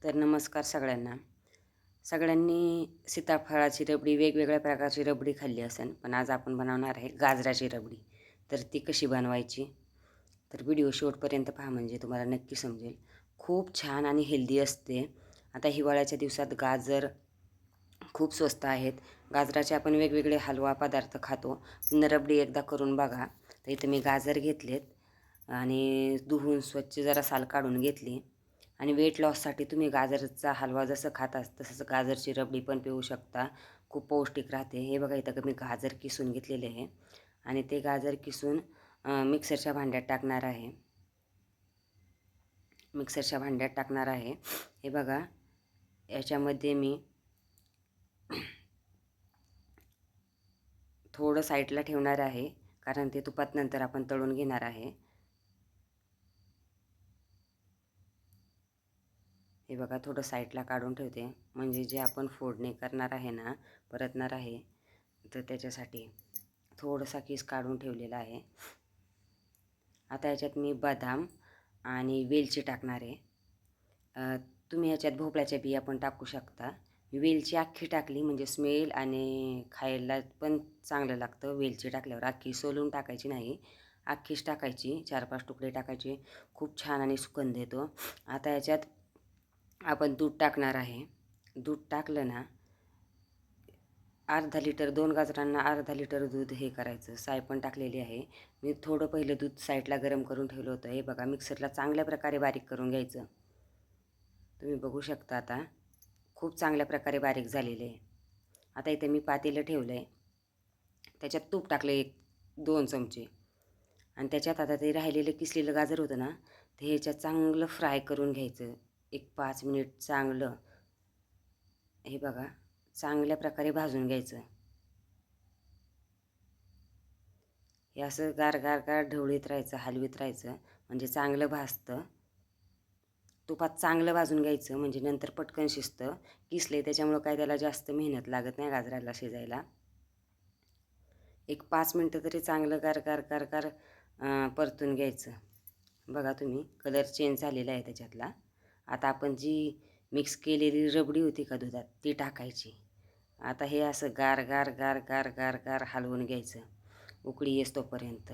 तर नमस्कार सगळ्यांना. सगळ्यांनी सीताफळाची रबडी, वेगवेगळ्या प्रकारची रबडी खाल्ली असेल, पण आज आपण बनवणार आहे गाजराची रबडी. तर ती कशी बनवायची, तर व्हिडिओ शेवटपर्यंत पहा, म्हणजे तुम्हाला नक्की समजेल. खूप छान आणि हेल्दी असते. आता हिवाळ्याच्या दिवसात गाजर खूप स्वस्त आहेत. गाजराचे आपण वेगवेगळे हलवा पदार्थ खातो, पण रबडी एकदा करून बघा. तर इथं मी गाजर घेतलेत आणि धुवून स्वच्छ जरा साल काढून घेतली. आणि वेट लॉससाठी तुम्ही गाजरचा हलवा जसं खाता तसंच गाजरची रबडी पण पिऊ शकता. खूप पौष्टिक राहते. हे बघा, इथं मी गाजर किसून घेतलेले आहे आणि ते गाजर किसून मिक्सरच्या भांड्यात टाकणार आहे. हे बघा, याच्यामध्ये मी थोडं साईडला ठेवणार आहे, कारण ते तुपात नंतर आपण तळून घेणार आहे. हे बघा, थोडं साईडला काढून ठेवते, म्हणजे जे आपण फोडणी करणार आहे ना, परतणार आहे, तर त्याच्यासाठी थोडासा किस काढून ठेवलेला आहे. आता याच्यात मी बदाम आणि वेलची टाकणार आहे. तुम्ही याच्यात भोपळ्याच्या बिया पण टाकू शकता. वेलची अख्खी टाकली म्हणजे स्मेल आणि खायला पण चांगलं लागतं. वेलची टाकल्यावर अख्खी सोलून टाकायची नाही, अख्खीच टाकायची, 4-5 तुकडे टाकायचे. खूप छान आणि सुगंध येतो. आता याच्यात आपण दूध टाकणार आहे. दूध टाकलं ना, अर्धा लिटर, 2 गाजरांना अर्धा लिटर दूध हे करायचं. साय पण टाकलेली आहे. मी थोडं पहिलं दूध साईडला गरम करून ठेवलं होतं. हे बघा, मिक्सरला चांगल्या प्रकारे बारीक करून घ्यायचं. तुम्ही बघू शकता आता खूप चांगल्या प्रकारे बारीक झालेले आहे. आता इथे मी पातेलं ठेवलं आहे, त्याच्यात तूप टाकलं 1-2 चमचे, आणि त्याच्यात आता ते राहिलेलं किसलेलं गाजर होतं ना, ते ह्याच्यात चांगलं फ्राय करून घ्यायचं. 1-5 मिनिट चांगलं, हे बघा, चांगल्या प्रकारे भाजून घ्यायचं. हे असं गार गार गार ढवळीत राहायचं, हलवीत राहायचं, म्हणजे चांगलं भाजतं. तुपात चांगलं भाजून घ्यायचं, म्हणजे नंतर पटकन शिजतं. किसले त्याच्यामुळं काय त्याला जास्त मेहनत लागत नाही गाजराला शिजायला. 1-5 मिनटं तरी चांगलं गार गार गार गार परतून घ्यायचं. बघा तुम्ही, कलर चेंज झालेला आहे त्याच्यातला. आता आपण जी मिक्स केलेली रबडी होती का दुधात, ती टाकायची. आता हे असं गार गार गार गार गार गार हलवून घ्यायचं, उकळी येस तोपर्यंत.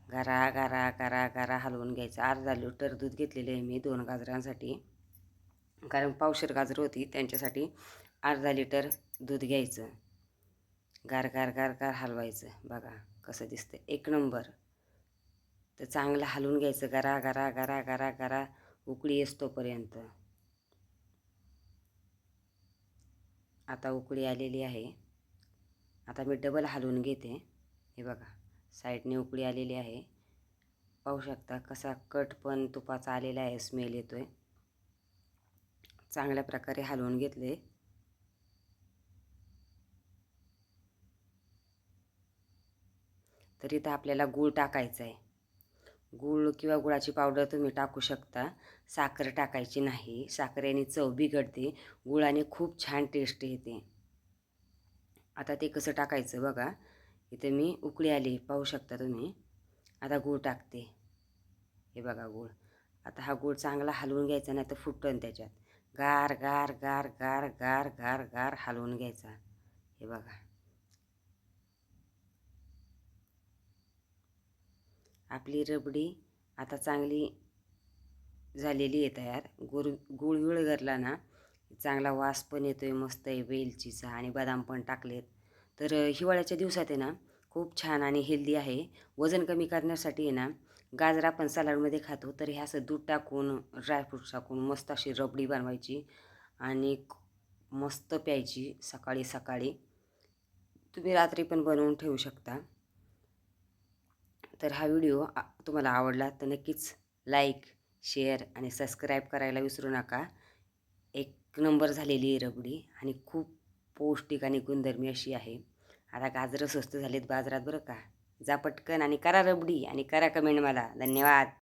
गारा गारा गारा गारा हलवून घ्यायचं. अर्धा लिटर दूध घेतलेले आहे मी 2 गाजरांसाठी, कारण पावशेर गाजर होती, त्यांच्यासाठी अर्धा लिटर दूध घ्यायचं. गार गार गार गार हलवायचं. बघा कसं दिसतं, एक नंबर. तर चांगलं हलवून घ्यायचं, गरा गरा गरा गरा गरा उकळी येस तोपर्यंत. आता उकळी आलेली आहे. आता मी डबल हलवून घेते. हे बघा, साईडने उकळी आलेली आहे. पाहू शकता कसा कट पण तुपाचा आलेला आहे, स्मेल येतोय. चांगल्या प्रकारे हलवून घेतले. तर इथं आपल्याला गूळ टाकायचा आहे. गूळ किंवा गुळाची पावडर तुम्ही टाकू शकता. साखर टाकायची नाही, साखरेने चव बिघडते. गुळाने खूप छान टेस्ट येते. आता ते कसं टाकायचं बघा, इथे मी उकळी आली, पाहू शकता तुम्ही. आता गूळ टाकते. हे बघा गूळ. आता हा गूळ चांगला हलवून घ्यायचा, नाही तर फुटन त्याच्यात. गार गार गार गार गार गार गार हलवून घ्यायचा. हे बघा, आपली रबडी आता चांगली झालेली आहे तयार. गूळ विरघळला ना, चांगला वास पण येतोय, मस्त आहे वेलचीचा, आणि बदाम पण टाकलेत. तर हिवाळ्याच्या दिवसात आहे ना, खूप छान आणि हेल्दी आहे. वजन कमी करण्यासाठी आहे ना, गाजर आपण सलाडमध्ये खातो, तर हे असं दूध टाकून, ड्रायफ्रूट्स टाकून मस्त अशी रबडी बनवायची आणि मस्त प्यायची सकाळी सकाळी. तुम्ही रात्री पण बनवून ठेवू शकता. तर हा व्हिडिओ तुम्हाला आवडला तर नक्कीच लाईक, शेअर आणि सबस्क्राईब करायला विसरू नका. एक नंबर झालेली आहे रबडी आणि खूप पौष्टिक आणि गुणधर्मी अशी आहे. आता गाजरं स्वस्त झालेत बाजारात बरं का. जा पटकन आणि करा रबडी आणि करा कमेंट मला. धन्यवाद.